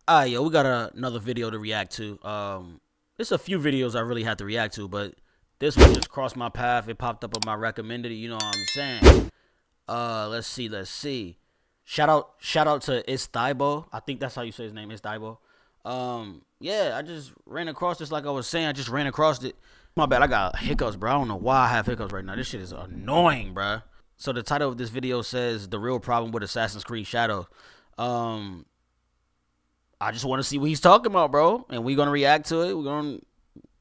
Yo, we got another video to react to. There's a few videos I really had to react to, but this one just crossed my path. It popped up on my recommended. You know what I'm saying? Let's see. Shout out to It's Thibault. I think that's how you say his name, It's Thibault. Yeah, I just ran across this like I was saying. I just ran across it. My bad, I got hiccups, bro. I don't know why I have hiccups right now. This shit is annoying, bro. So the title of this video says The Real Problem with Assassin's Creed Shadows. I just want to see what he's talking about, bro. And we're going to react to it. We're going to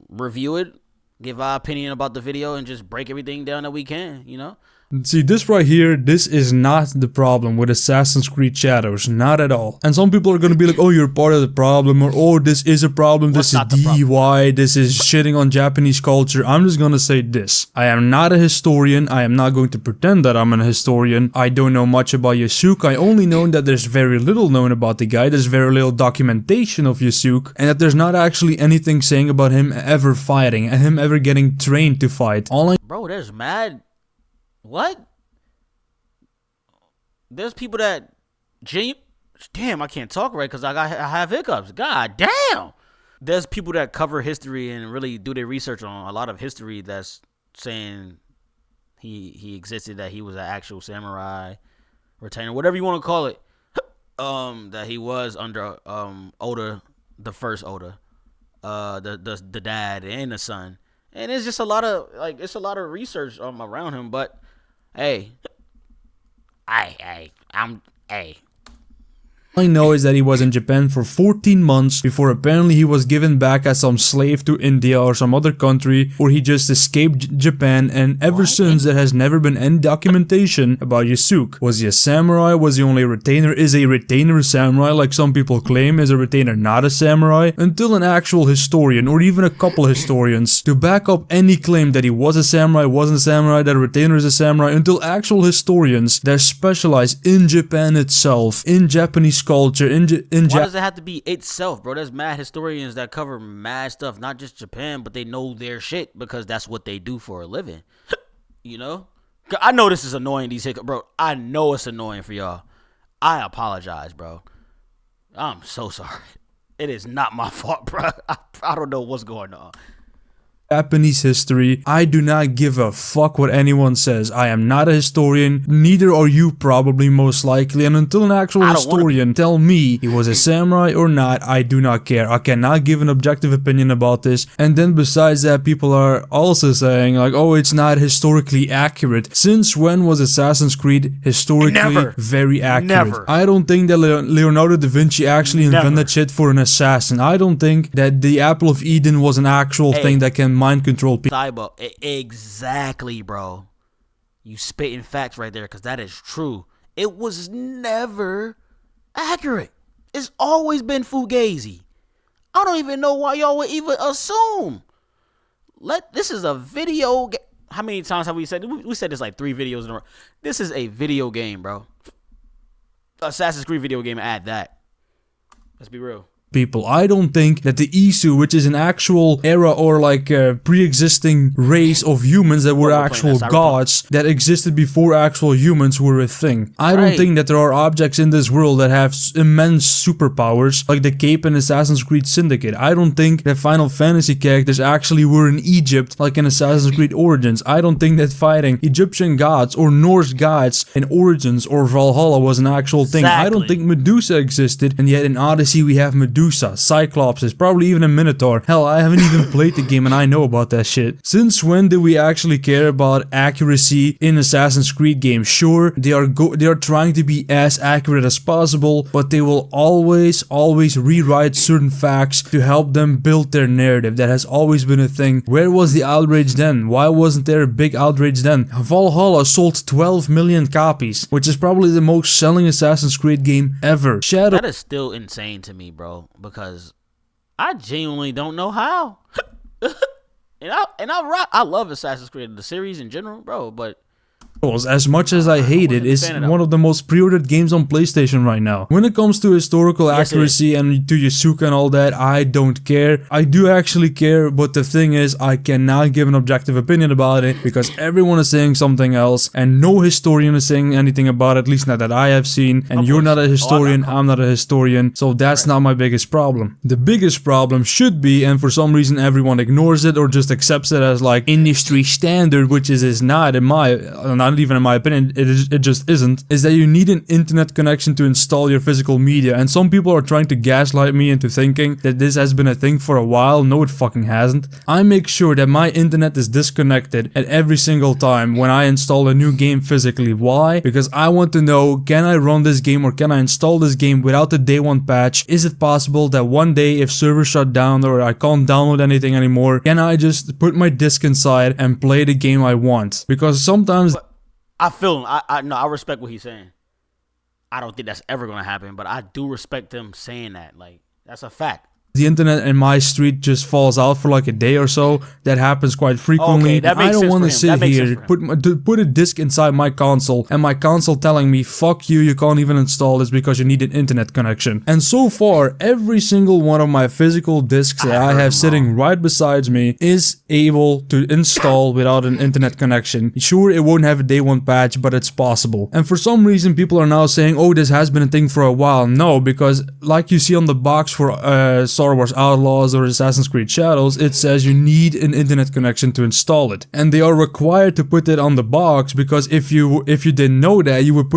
review it, give our opinion about the video, and just break everything down that we can, you know? See, this right here, this is not the problem with Assassin's Creed Shadows, not at all. And some people are gonna be like, oh, you're part of the problem, or oh, this is a problem, this is DEI, this is shitting on Japanese culture. I'm just gonna say this. I am not a historian, I am not going to pretend that I'm a historian. I don't know much about Yasuke, I only know that there's very little known about the guy, there's very little documentation of Yasuke, and that there's not actually anything saying about him ever fighting, and him ever getting trained to fight. Bro, there's mad... What? There's people that... Damn, I can't talk right because I have hiccups. God damn. There's people that cover history and really do their research on a lot of history that's saying he existed, that he was an actual samurai, retainer, whatever you want to call it. That he was under Oda, the first Oda, the dad and the son. And it's just a lot of research around him, but hey, All I know is that he was in Japan for 14 months before apparently he was given back as some slave to India or some other country, or he just escaped Japan, and ever since there has never been any documentation about Yasuke. Was he a samurai? Was he only a retainer? Is a retainer a samurai like some people claim? Is a retainer not a samurai? Until an actual historian or even a couple historians to back up any claim that he was a samurai, wasn't a samurai, that a retainer is a samurai, until actual historians that specialize in Japan itself, in Japanese culture, why does it have to be itself, bro? There's mad historians that cover mad stuff, not just Japan, but they know their shit because that's what they do for a living. You know? I know this is annoying, these hiccups, bro. I know it's annoying for y'all. I apologize, bro. I'm so sorry. It is not my fault, bro. I don't know what's going on. Japanese history. I do not give a fuck what anyone says. I am not a historian, neither are you probably, most likely, and until an actual historian tell me he was a samurai or not, I do not care. I cannot give an objective opinion about this. And then besides that, people are also saying like, oh, it's not historically accurate. Since when was Assassin's Creed historically very accurate? Never. I don't think that Leonardo da Vinci actually invented shit for an assassin. I don't think that the Apple of Eden was an actual thing that can mind control people. Exactly, bro. You spitting facts right there, because that is true. It was never accurate. It's always been fugazi. I don't even know why y'all would even assume. This is a video game. How many times have we said? We said this like 3 videos in a row. This is a video game, bro. Assassin's Creed video game. Add that. Let's be real. People. I don't think that the Isu, which is an actual era or like a pre-existing race of humans that were actual gods that existed before actual humans were a thing. I don't think that there are objects in this world that have immense superpowers like the Cape in Assassin's Creed Syndicate. I don't think that Final Fantasy characters actually were in Egypt like in Assassin's Creed Origins. I don't think that fighting Egyptian gods or Norse gods in Origins or Valhalla was an actual thing. I don't think Medusa existed, and yet in Odyssey we have Medusa, Cyclopses, probably even a Minotaur. Hell, I haven't even played the game and I know about that shit. Since when do we actually care about accuracy in Assassin's Creed games? Sure, they are trying to be as accurate as possible, but they will always rewrite certain facts to help them build their narrative. That has always been a thing. Where was the outrage then? Why wasn't there a big outrage then? Valhalla sold 12 million copies, which is probably the most selling Assassin's Creed game ever. That is still insane to me, bro. Because I genuinely don't know how. I love Assassin's Creed, the series in general, bro, but As much as I hate it, it's one of the most pre-ordered games on PlayStation right now. When it comes to historical accuracy and to Yasuka and all that, I don't care. I do actually care, but the thing is, I cannot give an objective opinion about it because everyone is saying something else and no historian is saying anything about it, at least not that I have seen. And you're not a historian, I'm not a historian, so that's not my biggest problem. The biggest problem should be, and for some reason everyone ignores it or just accepts it as like industry standard, which is not not even in my opinion, it just isn't, is that you need an internet connection to install your physical media. And some people are trying to gaslight me into thinking that this has been a thing for a while. No, it fucking hasn't. I make sure that my internet is disconnected at every single time when I install a new game physically. Why? Because I want to know, can I run this game or can I install this game without the day one patch? Is it possible that one day if servers shut down or I can't download anything anymore, can I just put my disc inside and play the game I want? Because sometimes I feel him. I respect what he's saying. I don't think that's ever gonna happen, but I do respect him saying that. Like, that's a fact. The internet in my street just falls out for like a day or so. That happens quite frequently. Okay, I don't want to sit here, put a disc inside my console, and my console telling me, fuck you, you can't even install this because you need an internet connection. And so far, every single one of my physical discs that I have sitting right beside me is able to install without an internet connection. Sure, it won't have a day one patch, but it's possible. And for some reason, people are now saying, oh, this has been a thing for a while. No, because like you see on the box for Star Wars Outlaws or Assassin's Creed Shadows, it says you need an internet connection to install it, and they are required to put it on the box because if you didn't know that, you would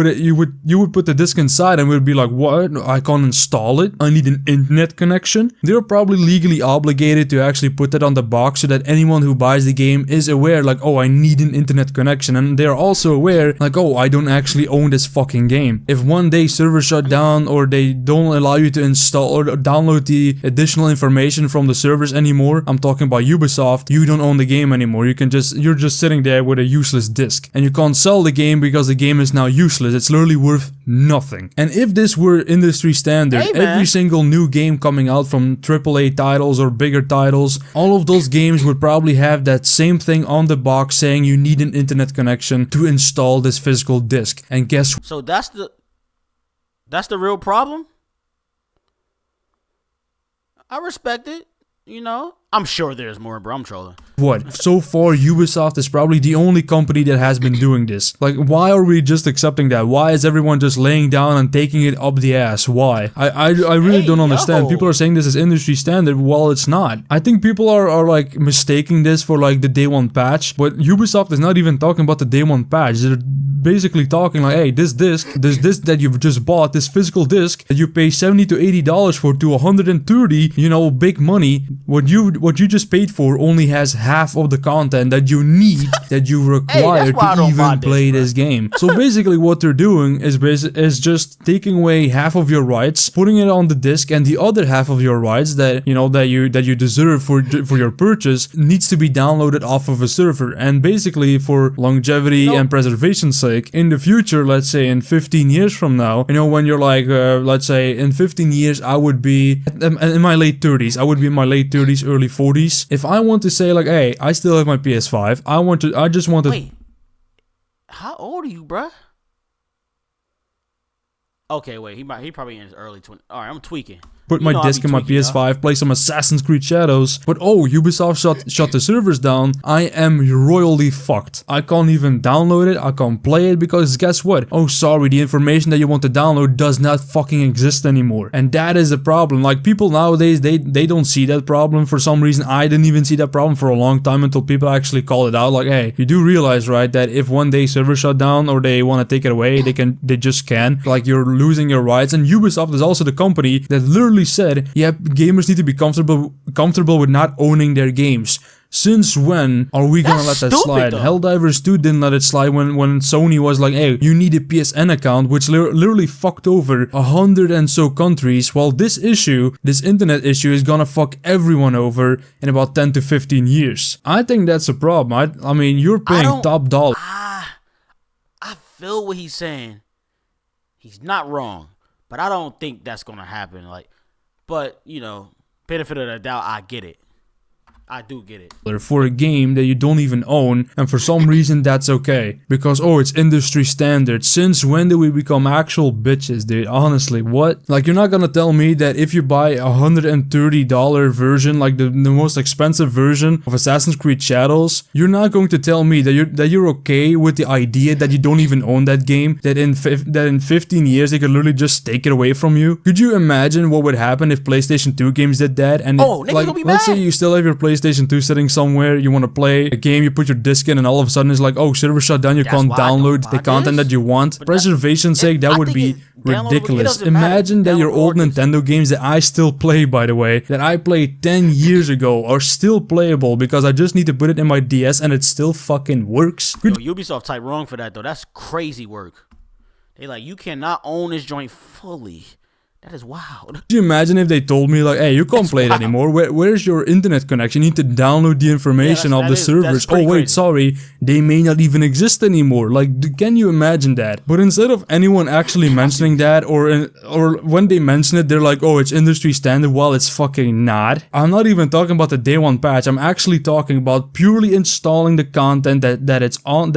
put the disc inside and would be like, what? I can't install it. I need an internet connection. They're probably legally obligated to actually put it on the box so that anyone who buys the game is aware, like, oh, I need an internet connection, and they're also aware, like, oh, I don't actually own this fucking game. If one day servers shut down or they don't allow you to install or download the additional information from the servers anymore, I'm talking about Ubisoft, you don't own the game anymore. You're just sitting there with a useless disc, and you can't sell the game because the game is now useless. It's literally worth nothing. And if this were industry standard, every single new game coming out from AAA titles or bigger titles, all of those games would probably have that same thing on the box saying you need an internet connection to install this physical disc. And guess what? So that's the real problem? I respect it, you know. I'm sure there's more, bro. I'm trolling. What? So far, Ubisoft is probably the only company that has been doing this. Like, why are we just accepting that? Why is everyone just laying down and taking it up the ass? Why? I really don't understand. People are saying this is industry standard. Well, it's not. I think people are like mistaking this for like the day one patch, but Ubisoft is not even talking about the day one patch. They're basically talking like, hey, this disc that you've just bought, this physical disc that you pay $70 to $80 for to $130, you know, big money. What you just paid for only has half of the content that you need, that you require to even play this game. So basically what they're doing is just taking away half of your rights, putting it on the disc, and the other half of your rights that you deserve for your purchase needs to be downloaded off of a server. And basically for longevity and preservation's sake, in the future, let's say in 15 years from now, you know, when you're like, let's say in 15 years I would be in my late 30s, early 40s. If I want to say like, hey, I still have my PS5, I just want to... Wait, how old are you, bruh? Okay, wait, he probably in his early 20s. Alright, I'm tweaking. Put my disc in my PS5, play some Assassin's Creed Shadows, but oh, Ubisoft shut the servers down. I am royally fucked. I can't even download it, I can't play it because guess what? Oh, sorry, the information that you want to download does not fucking exist anymore. And that is the problem. Like, people nowadays, they don't see that problem for some reason. I didn't even see that problem for a long time until people actually called it out. Like, hey, you do realize, right, that if one day servers shut down or they want to take it away, they just can. Like, you're losing your rights. And Ubisoft is also the company that literally said, yeah, gamers need to be comfortable with not owning their games. Since when are we gonna let that slide? Helldivers 2 didn't let it slide when Sony was like, hey, you need a PSN account, which literally fucked over 100 and so countries, while this internet issue is gonna fuck everyone over in about 10 to 15 years. I think that's a problem. I mean, you're paying top dollar. I feel what he's saying. He's not wrong, but I don't think that's gonna happen. Like, but you know, benefit of the doubt, I get it. I do get it. For a game that you don't even own, and for some reason that's okay. Because, oh, it's industry standard. Since when do we become actual bitches, dude? Honestly, what? Like, you're not gonna tell me that if you buy a $130 version, like the most expensive version of Assassin's Creed Shadows, you're not going to tell me that you're okay with the idea that you don't even own that game, that in 15 years they could literally just take it away from you? Could you imagine what would happen if PlayStation 2 games did that? And niggas will be let's say mad. you still have your PlayStation 2 sitting somewhere, you want to play a game, you put your disc in, and all of a sudden it's like, oh, server shut down, you That's can't why I don't download buy the content this. that you want. But Preservation's sake, that I would think be it downloadable, it ridiculous. doesn't matter. Imagine that your old Downloadable Nintendo games that I still play, by the way, that I played 10 years ago, are still playable because I just need to put it in my DS and it still fucking works. Yo, Ubisoft type wrong for that though. That's crazy work. They like, you cannot own this joint fully. That is wild. Could you imagine if they told me like, hey, you can't play it anymore. Where's your internet connection? You need to download the information of the servers. Oh wait, crazy. sorry, they may not even exist anymore. Like, can you imagine that? But instead of anyone actually mentioning that, or when they mention it, they're like, oh, it's industry standard. Well, it's fucking not. I'm not even talking about the day one patch. I'm actually talking about purely installing the content that is on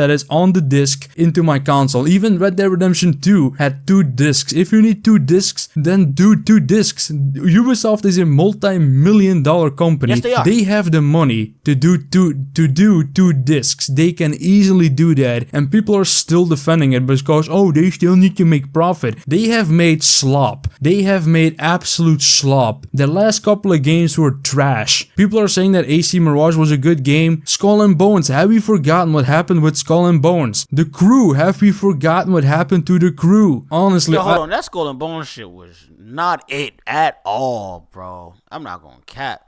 the disc into my console. Even Red Dead Redemption 2 had 2 discs. If you need 2 discs, then do 2 discs. Ubisoft is a multi-million-dollar company. Yes, they are. They have the money to do 2 discs. They can easily do that, and people are still defending it because, oh, they still need to make profit. They have made slop. They have made absolute slop. The last couple of games were trash. People are saying that AC Mirage was a good game. Skull and Bones, have we forgotten what happened with Skull and Bones? The Crew, have we forgotten what happened to the Crew? Honestly, Yo, hold on, that Skull and Bones shit was not it at all, bro. I'm not gonna cap,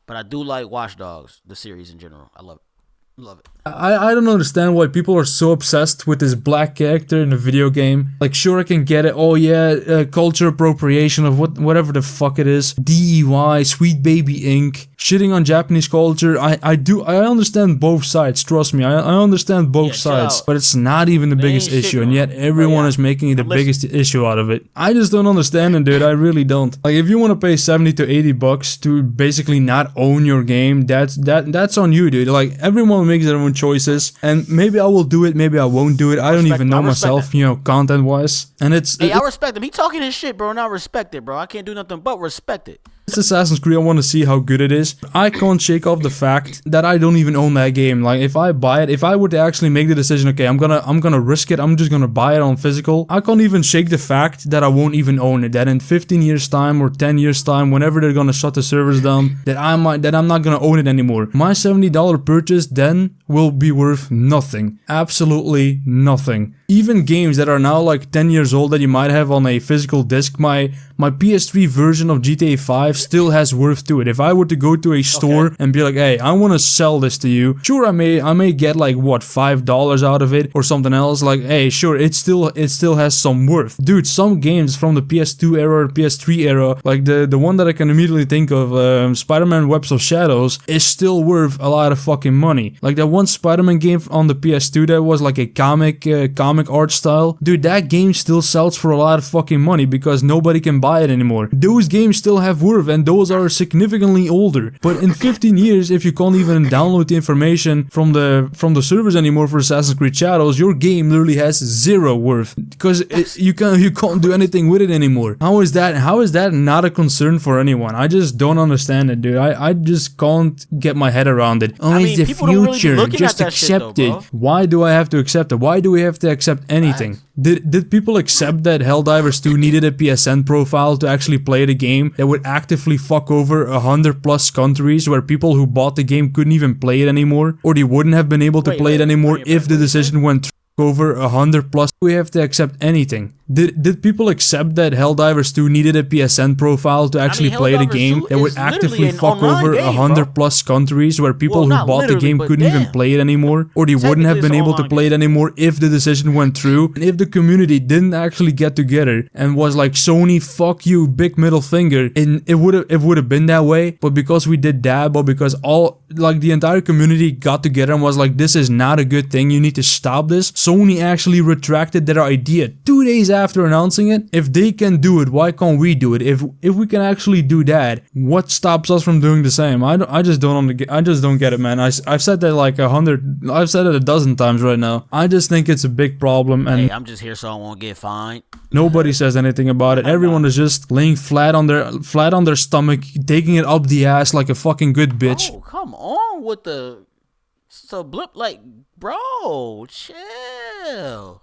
but I do like Watch Dogs, the series in general. I love it. Love it. I don't understand why people are so obsessed with this black character in a video game. Like, sure, I can get it. Oh yeah, culture appropriation of whatever the fuck it is. DEY, Sweet Baby Inc. Shitting on Japanese culture. I understand both sides. Trust me, I understand both sides. But it's not even the biggest issue, and yet everyone is making the biggest issue out of it. I just don't understand it, dude. I really don't. Like, if you want to pay $70 to $80 to basically not own your game, that's on you, dude. Like, everyone makes their own choices, and maybe I will do it, maybe I won't do it. I don't even know myself, content wise. And I respect him. He talking his shit, bro, and I respect it, bro. I can't do nothing but respect it. It's Assassin's Creed. I want to see how good it is. I can't shake off the fact that I don't even own that game. Like, if I buy it, if I were to actually make the decision, okay, I'm gonna risk it, I'm just gonna buy it on physical, I can't even shake the fact that I won't even own it. That in 15 years time or 10 years time, whenever they're gonna shut the servers down, that I'm not gonna own it anymore. My $70 purchase then will be worth nothing. Absolutely nothing. Even games that are now like 10 years old that you might have on a physical disc, my PS3 version of GTA 5 still has worth to it. If I were to go to a store and be like, hey, I want to sell this to you, sure, I may get like what, $5 out of it or something else. Like, hey, sure, it still has some worth. Dude, some games from the PS2 era or PS3 era, like the one that I can immediately think of, Spider-Man Webs of Shadows, is still worth a lot of fucking money. Like that one Spider-Man game on the PS2 that was like a comic art style. Dude, that game still sells for a lot of fucking money because nobody can buy it anymore. Those games still have worth, and those are significantly older. But in 15 years, if you can't even download the information from the servers anymore for Assassin's Creed Shadows, your game literally has zero worth because you can't do anything with it anymore. How is that not a concern for anyone? I just don't understand it, dude. I just can't get my head around it. Oh, it's the future. Just accept it. Why do I have to accept it? Why do we have to accept anything? Did people accept that Helldivers 2 needed a PSN profile to actually play the game that would actively fuck over 100+ countries where people who bought the game couldn't even play it anymore, or they wouldn't have been able to play it anymore if the decision went through? Over 100+, we have to accept anything. Did people accept that Helldivers 2 needed a PSN profile to actually play the game that would actively fuck over 100+ countries where people who bought the game couldn't even play it anymore, or they wouldn't have been able to play it anymore if the decision went through? And if the community didn't actually get together and was like, Sony, fuck you, big middle finger, and it would have been that way. But because we did that, but because the entire community got together and was like, this is not a good thing, you need to stop this, Sony actually retracted their idea 2 days after announcing it. If they can do it, why can't we do it? If we can actually do that, what stops us from doing the same? I just don't get it, man. I've said that like I've said it a dozen times right now. I just think it's a big problem, and hey, I'm just here so I won't get fined. Nobody says anything about it. Everyone is just laying flat on their stomach, taking it up the ass like a fucking good bitch. Oh, come on with the blip, like, bro, chill.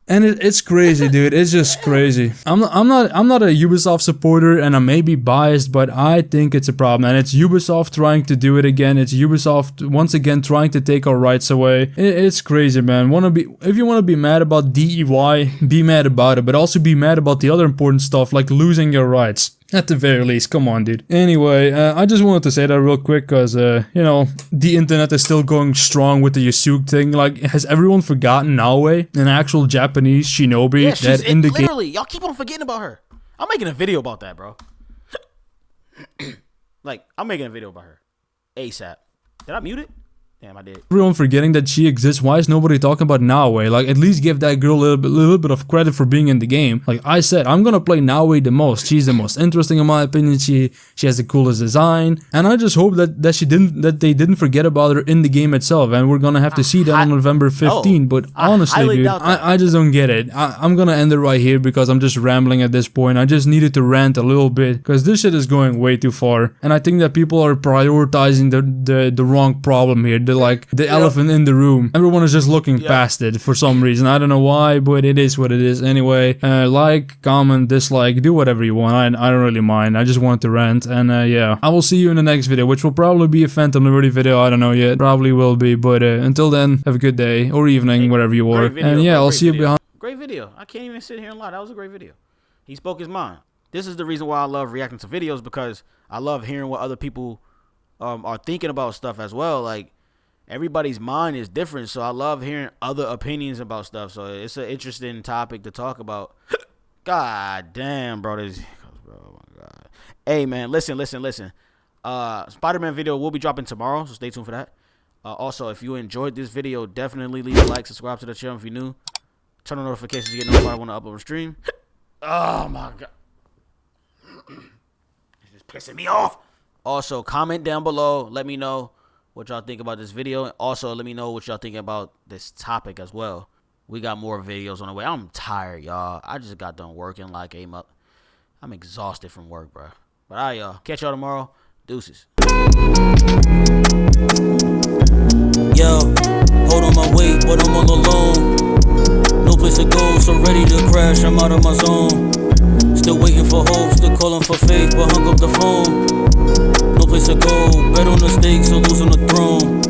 And it's crazy, dude. It's just crazy. I'm not a Ubisoft supporter, and I may be biased, but I think it's a problem. And it's Ubisoft trying to do it again. It's Ubisoft once again trying to take our rights away. It's crazy, man. If you want to be mad about DEY, be mad about it, but also be mad about the other important stuff like losing your rights. At the very least, come on, dude. Anyway, I just wanted to say that real quick because, you know, the internet is still going strong with the Yasuke thing. Like, has everyone forgotten Naoe, an actual Japanese shinobi that in the game? Literally, y'all keep on forgetting about her. I'm making a video about that, bro. Like, I'm making a video about her. ASAP. Did I mute it? Damn, I did. Everyone forgetting that she exists. Why is nobody talking about Naoe? Like, at least give that girl a little bit of credit for being in the game. Like I said, I'm gonna play Naoe the most. She's the most interesting in my opinion. She has the coolest design, and I just hope that they didn't forget about her in the game itself. And we're gonna have to see that on November 15. But honestly, dude, I just don't get it. I'm gonna end it right here because I'm just rambling at this point. I just needed to rant a little bit because this shit is going way too far, and I think that people are prioritizing the wrong problem here. The elephant in the room. Everyone is just looking past it for some reason. I don't know why, but it is what it is. Anyway, like, comment, dislike, do whatever you want. I don't really mind. I just want to rant. And yeah, I will see you in the next video, which will probably be a Phantom Liberty video. I don't know yet. Probably will be. But until then, have a good day or evening, wherever you are. And yeah, I'll see you behind. Great video. I can't even sit here and lie. That was a great video. He spoke his mind. This is the reason why I love reacting to videos, because I love hearing what other people are thinking about stuff as well. Like, everybody's mind is different, so I love hearing other opinions about stuff. So it's an interesting topic to talk about. God damn, bro. Oh my God. Hey, man, listen. Spider-Man video will be dropping tomorrow, so stay tuned for that. Also, if you enjoyed this video, definitely leave a like, subscribe to the channel if you're new. Turn on notifications to get notified when I upload a stream. Oh my God. This is pissing me off. Also, comment down below. Let me know what y'all think about this video. And also, let me know what y'all think about this topic as well. We got more videos on the way. I'm tired, y'all. I just got done working like I'm exhausted from work, bro. But all right, y'all. Catch y'all tomorrow. Deuces. Yo, hold on my weight, but I'm all alone. No place to go, so ready to crash. I'm out of my zone. Still waiting for hope, still calling for faith, but hung up the phone. No place to go, bet on the stakes or lose on the throne.